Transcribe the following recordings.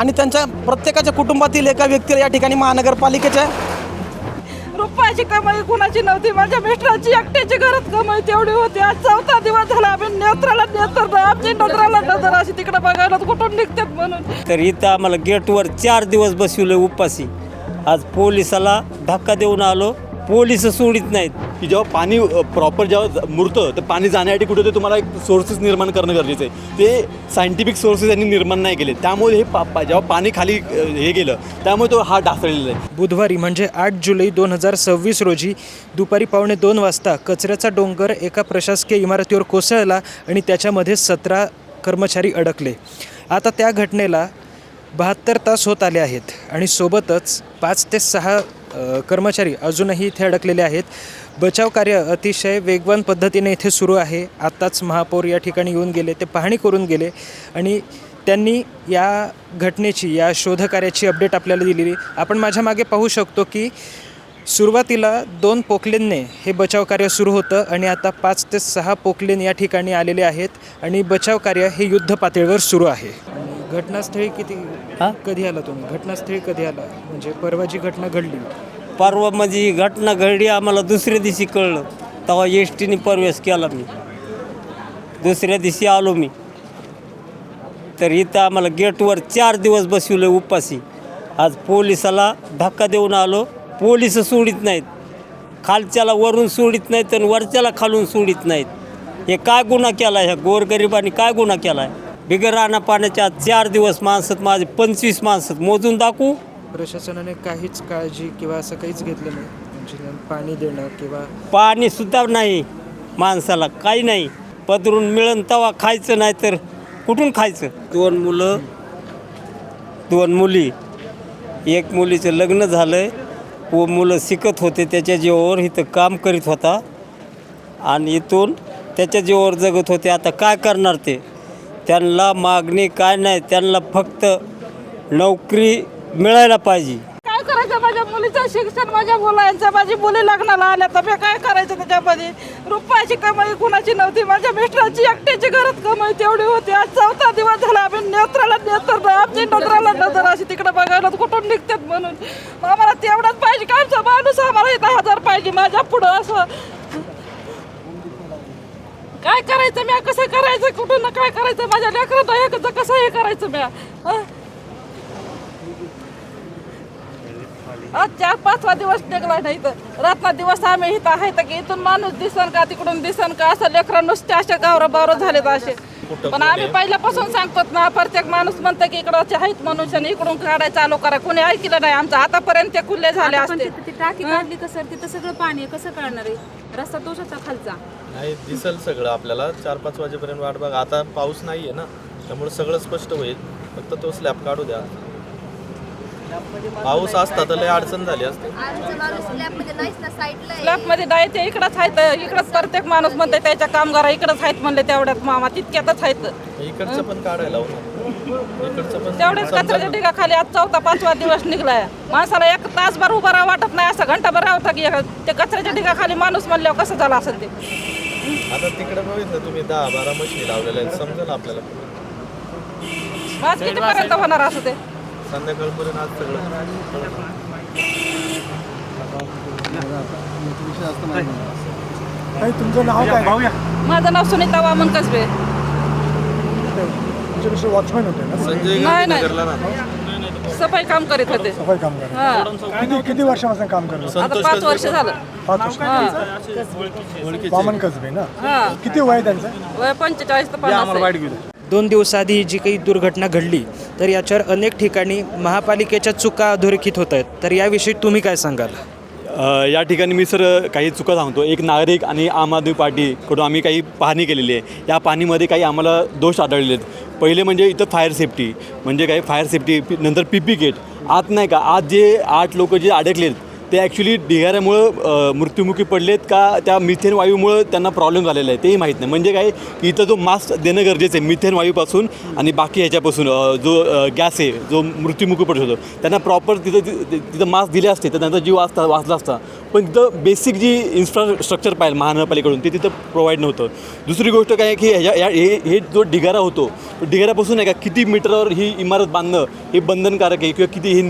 आणि त्यांच्या प्रत्येकाच्या कुटुंबातील एका व्यक्तीला या ठिकाणी महानगरपालिकेच्या रुपयाची कमाई कुणाची नव्हती. माझ्या मिस्टरांची एकट्याची घरात कमाई तेवढी होती. आज 4था दिवस झाला आम्ही नेत्राला नेत्र आमची नजराला नजर अशी तिकडे बघायला कुठून निघतात म्हणून. तर इथं आम्हाला गेटवर 4 दिवस बसवलं उपाशी. आज पोलिसाला धक्का देऊन आलो, पोलिस सोडित नाहीत. की जेव्हा पाणी प्रॉपर जेव्हा मुरतं तर पाणी जाण्यासाठी कुठे ते तुम्हाला एक सोर्सेस निर्माण करणं गरजेचं आहे. ते सायंटिफिक सोर्सेस यांनी निर्माण नाही केले, त्यामुळे हे जेव्हा पाणी खाली हे गेलं त्यामुळे तो हा ढासळलेला आहे. बुधवारी म्हणजे 8 जुलै 2026 रोजी दुपारी 1:15 वाजता कचऱ्याचा डोंगर एका प्रशासकीय इमारतीवर कोसळला आणि त्याच्यामध्ये 17 कर्मचारी अडकले. आता त्या घटनेला 72 तास होत आले आहेत आणि सोबतच 5 ते 6 कर्मचारी अजूनही इथे अडकलेले आहेत. बचाव कार्य अतिशय वेगवान पद्धतीने इथे सुरू आहे. आत्ताच महापौर या ठिकाणी येऊन गेले, ते पाहणी करून गेले आणि त्यांनी या घटनेची, या शोधकार्याची अपडेट आपल्याला दिलेली. आपण माझ्या मागे पाहू शकतो की सुरुवातीला 2 पोकलेनने हे बचाव कार्य सुरू होतं आणि आता 5 ते 6 पोकलेन या ठिकाणी आलेले आहेत आणि बचाव कार्य हे युद्ध पातळीवर सुरू आहे. घटनास्थळी कधी आला तुम्ही? घटनास्थळी कधी आला? म्हणजे परवा जी घटना घडली, परवा माझी घटना घडली आम्हाला दुसऱ्या दिवशी कळलं, तेव्हा एस टीने प्रवेश केला. मी दुसऱ्या दिवशी आलो मी. तर इथं आम्हाला गेटवर 4 दिवस बसवलं उपाशी. आज पोलिसाला धक्का देऊन आलो, पोलिस सोडित नाहीत. खालच्याला वरून सोडित नाहीत आणि वरच्याला खालून सोडित नाहीत. हे काय गुन्हा केला आहे? ह्या गोरगरिबांनी काय गुन्हा केला आहे? बिगर राणा पाण्याच्या 4 दिवस माणसात माझे 25 माणसात मोजून दाखवू. प्रशासनाने काहीच काळजी किंवा असं काहीच घेतलं नाही, म्हणजे पाणी देणं किंवा पाणीसुद्धा नाही माणसाला, काही नाही. पदरून मिळून तवा खायचं, नाही तर कुठून खायचं. 2 मुलं 2 मुली. एक मुलीचं लग्न झालं व मुलं शिकत होते, त्याच्या जीवावर इथं काम करीत होता आणि इथून त्याच्या जीवावर जगत होते. आता काय करणार ते? त्यांना मागणी काय नाही, त्यांना फक्त नोकरी मिळायला पाहिजे. काय करायचं? माझ्या मुलीचं शिक्षण, माझ्या मुलांचं, माझी मुली लग्नाला आल्या तर मी काय करायचं त्याच्यामध्ये? रुपयाची कमाई कुणाची नव्हती. माझ्या मिस्टरांची एकट्याची घरात कमाई तेवढी होती. आज 4था दिवस झाला आम्ही नेत्राला नेत्र आमची नजराला नजर अशी तिकडे बघायला कुठून निघतात म्हणून. आम्हाला तेवढंच पाहिजे की आमचा माणूस आम्हाला 10,000 पाहिजे माझ्या पुढं. असं काय करायचं? मी कसं करायचं? कुठून काय करायचं? माझ्या लेकरांना कसं हे करायचं? मी आज 4-5वा दिवस निघला नाही. तर रात्र दिवस आम्ही इथं आहे तर की इथून माणूस दिसन का तिकडून दिसन का, असं लेकरं नुसते असे गावरं झालेत असे. पण आम्ही पहिल्यापासून सांगतो ना, प्रत्येक माणूस म्हणतं की इकडचे आहेत मनुष्य इकडून काढायला चालू करा. कोणी ऐकलं नाही आमचं. आतापर्यंत ते खुले झाले असते. टाकी काढली तर सर तिथं सगळं पाणी आहे, कसं काढणार आहे? रस्ता तोच होता खालचा. नाही दिसल सगळं आपल्याला. 4-5 वाजेपर्यंत वाट बघा. आता पाऊस नाही आहे ना, त्यामुळे सगळं स्पष्ट होईल. फक्त तो स्लॅब काढू द्या. पाऊस असता तर लय अडचण झाली असते. स्लॅबमध्ये नाही ते इकडंच आहेत. इकडंच प्रत्येक माणूस म्हणते त्याच्या कामगार इकडंच आहेत म्हणले. तेवढ्यात मामा तितक्यातच आहेत. इकडचं पण काढायला इकडचं पण तेवढेच कचऱ्याच्या ढिगाखाली आज 4था-5वा दिवस निघलाय. माणसाला 1 तासभर उभा राहा वाटत नाही, असं घंटाभर राहता की ते कचऱ्याच्या ढिगाखाली माणूस म्हणल्यावर कसं झालं असेल ते. आता तिकडे बघितलं तुम्ही 10-12 मशिनी लावलेल्या आहेत, समजेल आपल्याला. आज कितीपर्यंत होणार असं ते? संध्याकाळपर्यंत आज सगळं. तुमचं नाव काय? माझं नाव सुनीता वामन कसबे. वॉचमॅन होते ना? संजय नाही, नाही. नगरला ना सफाई काम करीत होते. सफाई कामगार. किती वर्षापासून काम करतो? आता 5 वर्ष झालं. 5 वर्ष. वामन कसबे ना? किती वय त्यांचं? वय 45 ते 50. 2 दिवसाआधी जी काही दुर्घटना घडली तर याच्यावर अनेक ठिकाणी महापालिकेच्या चुका अधोरेखित होत आहेत. तर याविषयी तुम्ही काय सांगाल? या ठिकाणी मी सर काही चुका सांगतो. एक नागरिक आणि आम आदमी पार्टीकडून आम्ही काही पाहणी केलेली आहे. या पाहणीमध्ये काही आम्हाला दोष आढळलेले आहेत. पहिले म्हणजे इथं फायर सेफ्टी, म्हणजे काही फायर सेफ्टी, नंतर PP किट. आत नाही का, आज जे 8 लोक जे अडकलेत ते ॲक्च्युली ढिगाऱ्यामुळं मृत्युमुखी पडलेत का त्या मिथेन वायूमुळं त्यांना प्रॉब्लेम झालेला आहे तेही माहीत नाही. म्हणजे काय की इथं जो मास्क देणं गरजेचं आहे मिथेन वायूपासून आणि बाकी ह्याच्यापासून जो गॅस आहे जो मृत्युमुखी पडत होतो त्यांना प्रॉपर तिथं मास्क दिले असते तर त्यांचा जीव वाचला असता. पण तिथं बेसिक जी इन्फ्रास्ट्रक्चर पाहिजे महानगरपालिकेकडून ते तिथं प्रोव्हाइड नव्हतं. दुसरी गोष्ट काय की हे जो ढिगारा होतो ढिगाऱ्यापासून आहे का किती मीटरवर ही इमारत बांधणं हे बंधनकारक आहे किंवा किती हे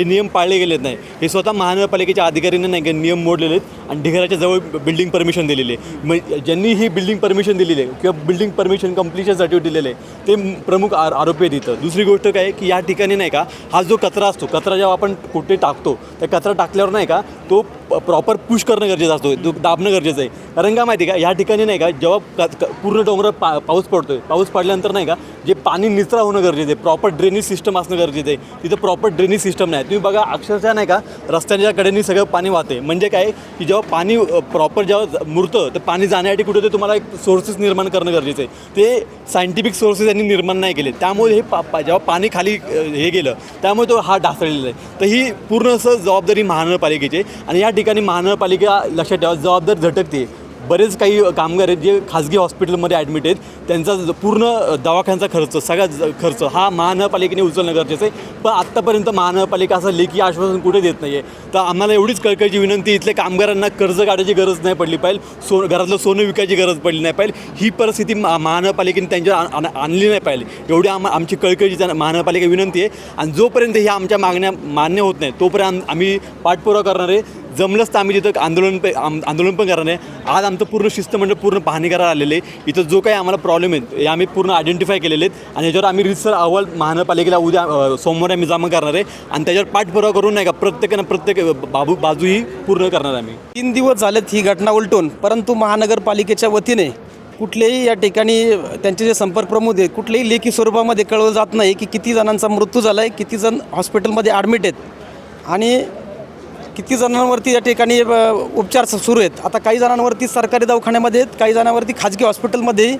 नियम पाळले गेलेत नाही. हे स्वतः महानगरपालिकेच्या अधिकाऱ्यांनी नाही का नियम मोडलेले आहेत आणि ढिगाऱ्याच्या जवळ बिल्डिंग परमिशन दिलेली आहे. मग ज्यांनी ही बिल्डिंग परमिशन दिलेली आहे किंवा बिल्डिंग परमिशन कंप्लीशन सर्टिफिकेट दिलेलं आहे ते प्रमुख आरोपी आहेत इथं. दुसरी गोष्ट काय की या ठिकाणी नाही का हा जो कचरा असतो कचरा जेव्हा आपण कुठे टाकतो त्या कचरा टाकल्यावर नाही का तो प्रॉपर पुश करणं गरजेचं असतो तो दाबणं गरजेचं आहे. कारण का माहिती आहे का या ठिकाणी नाही का जेव्हा पूर्ण डोंगरात पाऊस पडतो आहे पाऊस पडल्यानंतर नाही का जे पाणी निचरा होणं गरजेचं आहे प्रॉपर ड्रेनेज सिस्टम असणं गरजेचं आहे. तिथं प्रॉपर ड्रेनेज सिस्टम नाही. तुम्ही बघा अक्षरशः नाही का रस्त्याच्या कडेने सगळं पाणी वाहते. म्हणजे काय की जेव्हा पाणी प्रॉपर जेव्हा मुरतं तर पाणी जाण्यासाठी कुठे ते तुम्हाला एक सोर्सेस निर्माण करणं गरजेचं आहे. ते सायंटिफिक सोर्सेस यांनी निर्माण नाही केले त्यामुळे हे जेव्हा पाणी खाली हे गेलं त्यामुळे तो हा ढासळलेला आहे. तर ही पूर्ण असं जबाबदारी महानगरपालिकेची आणि या ठिकाणी महानगरपालिका लक्षात ठेवा जबाबदार झटकते. बरेच काही कामगार आहेत जे खाजगी हॉस्पिटलमध्ये ॲडमिट आहेत त्यांचा पूर्ण दवाखान्याचा खर्च सगळा खर्च हा महानगरपालिकेने उचलणं गरजेचं आहे. पण आत्तापर्यंत महानगरपालिका असं लेखी आश्वासन कुठे देत नाही आहे. तर आम्हाला एवढीच कळकळीची विनंती इथल्या कामगारांना कर्ज काढायची गरज नाही पडली पाहिजे घरातलं सोनं विकायची गरज पडली नाही पाहिजे. ही परिस्थिती महानगरपालिकेने त्यांच्या आणली नाही पाहिजे एवढी आमची कळकळीची महानगरपालिका विनंती आहे. आणि जोपर्यंत ह्या आमच्या मागण्या मान्य होत नाही तोपर्यंत आम्ही पाठपुरावा करणार आहे. जमलंच तर आम्ही तिथं आंदोलन पण करणार आहे. आज आमचं पूर्ण शिस्तमंडळ पूर्ण पाहणी करायला आलेलं आहे. इथं जो काही आम्हाला प्रॉब्लेम आहेत हे आम्ही पूर्ण आयडेंटिफाय केलेले आहेत आणि याच्यावर आम्ही रितसर अहवाल महानगरपालिकेला उद्या सोमवारी आम्ही जमा करणार आहे आणि त्याच्यावर पाठपुरावा करून नाही का प्रत्येक बाजू ही पूर्ण करणार आहे. आम्ही 3 दिवस झालेत ही घटना उलटून परंतु महानगरपालिकेच्या वतीने कुठलेही या ठिकाणी त्यांचे जे संपर्क प्रमुख आहेत कुठल्याही लेखी स्वरूपामध्ये कळवलं जात नाही की किती जणांचा मृत्यू झाला आहे किती जण हॉस्पिटलमध्ये ॲडमिट आहेत आणि किती जणांवरती या ठिकाणी उपचार सुरू आहेत. आता काही जणांवरती सरकारी दवाखान्यामध्ये आहेत काही जणांवरती खाजगी हॉस्पिटलमध्ये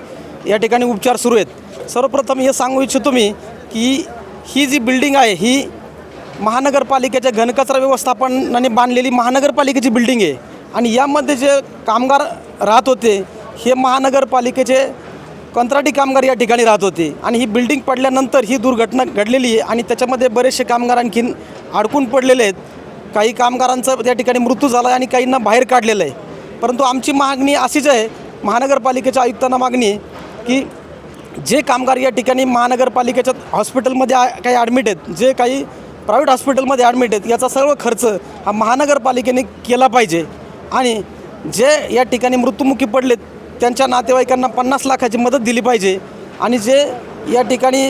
या ठिकाणी उपचार सुरू आहेत. सर्वप्रथम हे सांगू इच्छितो मी की ही जी बिल्डिंग आहे ही महानगरपालिकेच्या घनकचरा व्यवस्थापनाने बांधलेली महानगरपालिकेची बिल्डिंग आहे आणि यामध्ये जे कामगार राहत होते हे महानगरपालिकेचे कंत्राटी कामगार या ठिकाणी राहत होते आणि ही बिल्डिंग पडल्यानंतर ही दुर्घटना घडलेली आहे आणि त्याच्यामध्ये बरेचसे कामगार आणखीन अडकून पडलेले आहेत. काही कामगारांचा त्या ठिकाणी मृत्यू झाला आहे आणि काहींना बाहेर काढलेलं आहे. परंतु आमची मागणी अशीच आहे महानगरपालिकेच्या आयुक्तांना मागणी आहे की जे कामगार या ठिकाणी महानगरपालिकेच्या हॉस्पिटलमध्ये काही ॲडमिट आहेत जे काही प्रायव्हेट हॉस्पिटलमध्ये ॲडमिट आहेत याचा सर्व खर्च हा महानगरपालिकेने केला पाहिजे आणि जे या ठिकाणी मृत्युमुखी पडलेत त्यांच्या नातेवाईकांना 50 लाखाची मदत दिली पाहिजे आणि जे या ठिकाणी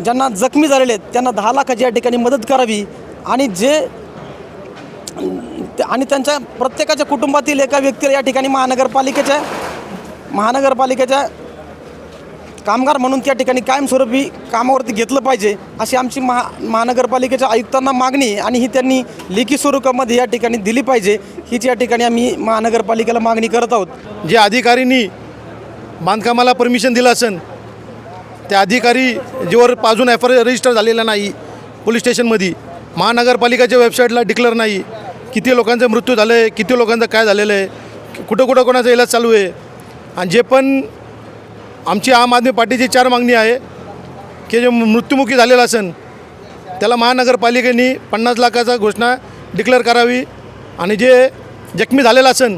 ज्यांना जखमी झालेले आहेत त्यांना 10 लाखाची या ठिकाणी मदत करावी आणि त्यांच्या प्रत्येकाच्या कुटुंबातील एका व्यक्तीला या ठिकाणी महानगरपालिकेच्या कामगार म्हणून त्या ठिकाणी कायमस्वरूपी कामावरती घेतलं पाहिजे अशी आमची महानगरपालिकेच्या आयुक्तांना मागणी आहे आणि ही त्यांनी लेखी स्वरूपामध्ये या ठिकाणी दिली पाहिजे हीच या ठिकाणी आम्ही महानगरपालिकेला मागणी करत आहोत. जे अधिकाऱ्यांनी बांधकामाला परमिशन दिलं असेल त्या अधिकारी जेवर अजून FIR रजिस्टर झालेला नाही पोलीस स्टेशनमध्ये महानगरपालिकेच्या वेबसाईटला डिक्लेअर नाही किती लोकांचा मृत्यू झालं आहे किती लोकांचं काय झालेलं आहे कुठं कोणाचा इलाज चालू आहे. आणि जे पण आमची आम आदमी पार्टीची 4 मागणी आहे की जे मृत्युमुखी झालेला असेल त्याला महानगरपालिकेने 50 लाखाचा घोषणा डिक्लेअर करावी आणि जे जखमी झालेला असेल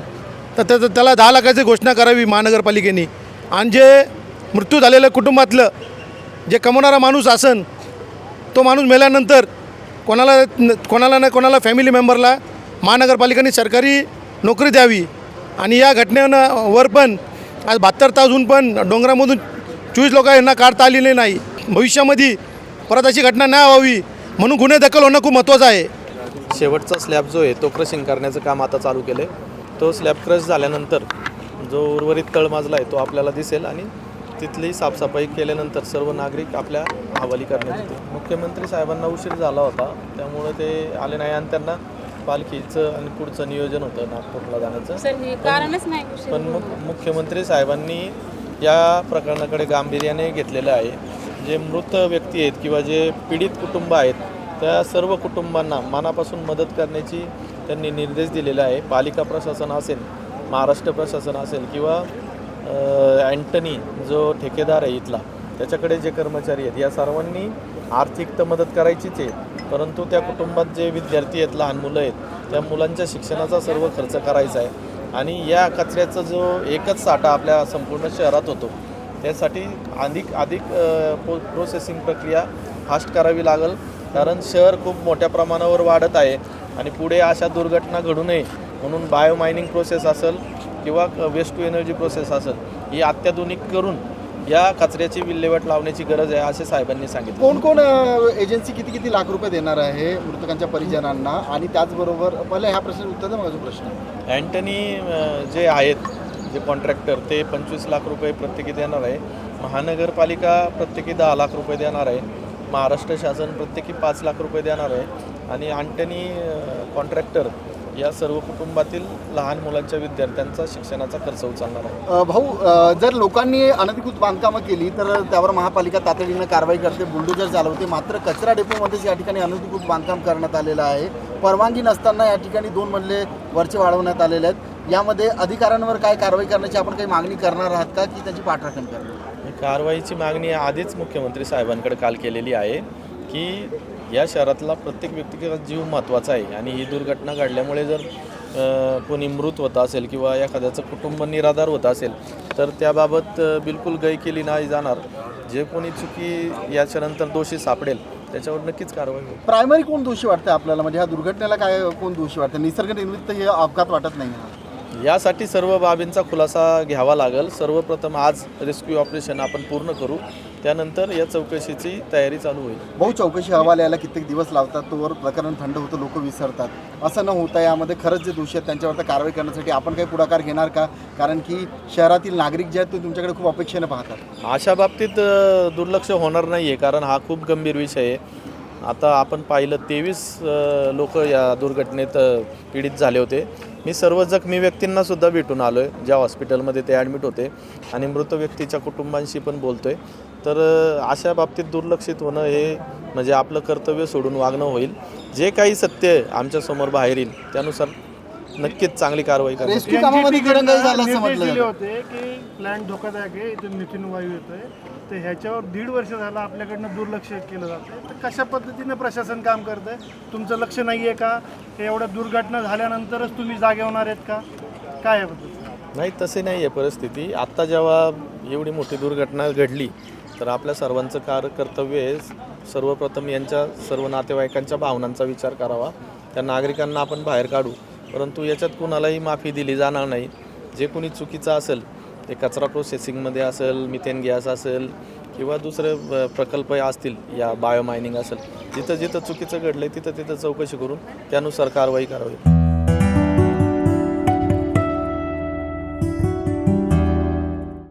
तर त्याला 10 लाखाची घोषणा करावी महानगरपालिकेने. आणि जे मृत्यू झालेलं कुटुंबातलं जे कमवणारा माणूस असेल तो माणूस मेल्यानंतर कोणाला फॅमिली मेंबरला महानगरपालिकेने सरकारी नोकरी द्यावी. आणि या घटनेवर पण आज 72 तास होऊन पण डोंगरामधून 24 लोक यांना काढता आलेले नाही. भविष्यामध्ये परत अशी घटना नाही व्हावी म्हणून गुन्हे दाखल होणं खूप महत्त्वाचं आहे. शेवटचा स्लॅब जो आहे तो क्रशिंग करण्याचं काम आता चालू केलं आहे. तो स्लॅब क्रश झाल्यानंतर जो उर्वरित तळमजला आहे तो आपल्याला दिसेल आणि तिथली साफसफाई केल्यानंतर सर्व नागरिक आपल्या हवाली करण्यात येते. मुख्यमंत्री साहेबांना उशीर झाला होता त्यामुळे ते आले नाही आणि त्यांना पालखीचं आणि पुढचं नियोजन होतं नागपूरला जाण्याचं कारणच नाही. पण मुख्यमंत्री साहेबांनी या प्रकरणाकडे गांभीर्याने घेतलेलं आहे. जे मृत व्यक्ती आहेत किंवा जे पीडित कुटुंब आहेत त्या सर्व कुटुंबांना मनापासून मदत करण्याची त्यांनी निर्देश दिलेले आहे. पालिका प्रशासन असेल, महाराष्ट्र प्रशासन असेल किंवा अँटनी जो ठेकेदार आहे इथला, त्याच्याकडे जे कर्मचारी आहेत, या सर्वांनी आर्थिक तर मदत करायचीच आहे, परंतु त्या कुटुंबात जे विद्यार्थी आहेत, लहान मुलं आहेत, त्या मुलांच्या शिक्षणाचा सर्व खर्च करायचा आहे. आणि या कचऱ्याचा जो एकच साठा आपल्या संपूर्ण शहरात होतो, त्यासाठी अधिक प्रोसेसिंग प्रक्रिया फास्ट करावी लागेल, कारण शहर खूप मोठ्या प्रमाणावर वाढत आहे आणि पुढे अशा दुर्घटना घडू नये म्हणून बायो मायनिंग प्रोसेस असेल किंवा वेस्ट टू एनर्जी प्रोसेस असेल, ही अत्याधुनिक करून या कचऱ्याची विल्हेवाट लावण्याची गरज आहे, असे साहेबांनी सांगितलं. कोण कोण एजन्सी किती किती लाख रुपये देणार आहे मृतकांच्या परिजनांना, आणि त्याचबरोबर पहिला ह्या प्रश्न उत्तर द्या. माझा प्रश्न अँटनी जे आहेत, जे कॉन्ट्रॅक्टर, ते 25 लाख रुपये प्रत्येकी देणार आहे. महानगरपालिका प्रत्येकी 10 लाख रुपये देणार आहे. महाराष्ट्र शासन प्रत्येकी 5 लाख रुपये देणार आहे. आणि अँटनी कॉन्ट्रॅक्टर या सर्व कुटुंबातील लहान मुलांच्या विद्यार्थ्यांचा शिक्षणाचा खर्च उचलणार आहे. भाऊ, जर लोकांनी अनधिकृत बांधकामं केली तर त्यावर महापालिका तातडीनं कारवाई करते, बुलडोजर चालवते. मात्र कचरा डेपोमध्येच या ठिकाणी अनधिकृत बांधकाम करण्यात आलेलं आहे. परवानगी नसताना या ठिकाणी 2 मजले वरचे वाढवण्यात आलेले आहेत. यामध्ये अधिकाऱ्यांवर काय कारवाई करण्याची आपण काही मागणी करणार आहात का, की त्यांची पाठराखण करणार? कारवाईची मागणी आधीच मुख्यमंत्री साहेबांकडे काल केलेली आहे की या शहरातला प्रत्येक व्यक्तीचा जीव महत्त्वाचा आहे आणि ही दुर्घटना घडल्यामुळे जर कोणी मृत होत असेल किंवा एखाद्याचं कुटुंब निराधार होत असेल तर त्याबाबत बिलकुल गय केली नाही जाणार. जे कोणी चुकी याच्यानंतर दोषी सापडेल त्याच्यावर नक्कीच कारवाई होईल. प्रायमरी कोण दोषी वाटतं आपल्याला, म्हणजे ह्या दुर्घटनेला काय कोण दोषी वाटतं? निसर्गनिर्मित हे अपघात वाटत नाही. यासाठी सर्व बाबींचा खुलासा घ्यावा लागेल. सर्वप्रथम आज रेस्क्यू ऑपरेशन आपण पूर्ण करू, त्यानंतर या चौकशीची तयारी चालू होईल. भाऊ, चौकशी अहवाल यायला कित्येक दिवस लावतात, तोवर प्रकरण थंड होतं, लोक विसरतात. असं न होता यामध्ये खरंच जे दोषी आहेत त्यांच्यावर कारवाई करण्यासाठी आपण काही पुढाकार घेणार का? कारण की शहरातील नागरिक जे आहेत ते तुमच्याकडे खूप अपेक्षेने पाहतात. अशा बाबतीत दुर्लक्ष होणार नाही आहे, कारण हा खूप गंभीर विषय आहे. आता आपण पाहिलं 23 लोक या दुर्घटनेत पीडित झाले होते. मी सर्व जखमी व्यक्तींनासुद्धा भेटून आलो आहे ज्या हॉस्पिटलमध्ये ते ॲडमिट होते आणि मृत व्यक्तीच्या कुटुंबांशी पण बोलतो आहे. तर अशा बाबतीत दुर्लक्षित होणं हे म्हणजे आपलं कर्तव्य सोडून वागणं होईल. जे काही सत्य आमच्यासमोर बाहेर येईल त्यानुसार नक्कीच चांगली कारवाई करा. रेस्क्यू कामामध्ये दिरंगाई झालं असं म्हटलं दिले जातं. होते की प्लॅन धोकादायक आहे, इथून मिथेन वायू येतोय, तर ह्याच्यावर 1.5 वर्ष झालं आपल्याकडनं दुर्लक्ष केलं जातं. तर कशा पद्धतीने प्रशासन काम करतं आहे? तुमचं लक्ष नाही आहे का? हे एवढ्या दुर्घटना झाल्यानंतरच तुम्ही जागे होणार आहेत का? काय आहे बद्दल? नाही, तसे नाही आहे परिस्थिती. आत्ता जेव्हा एवढी मोठी दुर्घटना घडली तर आपल्या सर्वांचं कर्तव्य आहे सर्वप्रथम यांच्या सर्व नातेवाईकांच्या भावनांचा विचार करावा. त्या नागरिकांना आपण बाहेर काढू, परंतु याच्यात कुणालाही माफी दिली जाणार नाही. जे कोणी चुकीचं असेल ते कचरा प्रोसेसिंगमध्ये असेल, मिथेन गॅस असेल किंवा दुसरे प्रकल्प असतील, या बायो मायनिंग असेल, जिथं जिथं चुकीचं घडलं आहे तिथं चौकशी करून त्यानुसार कारवाई करावी.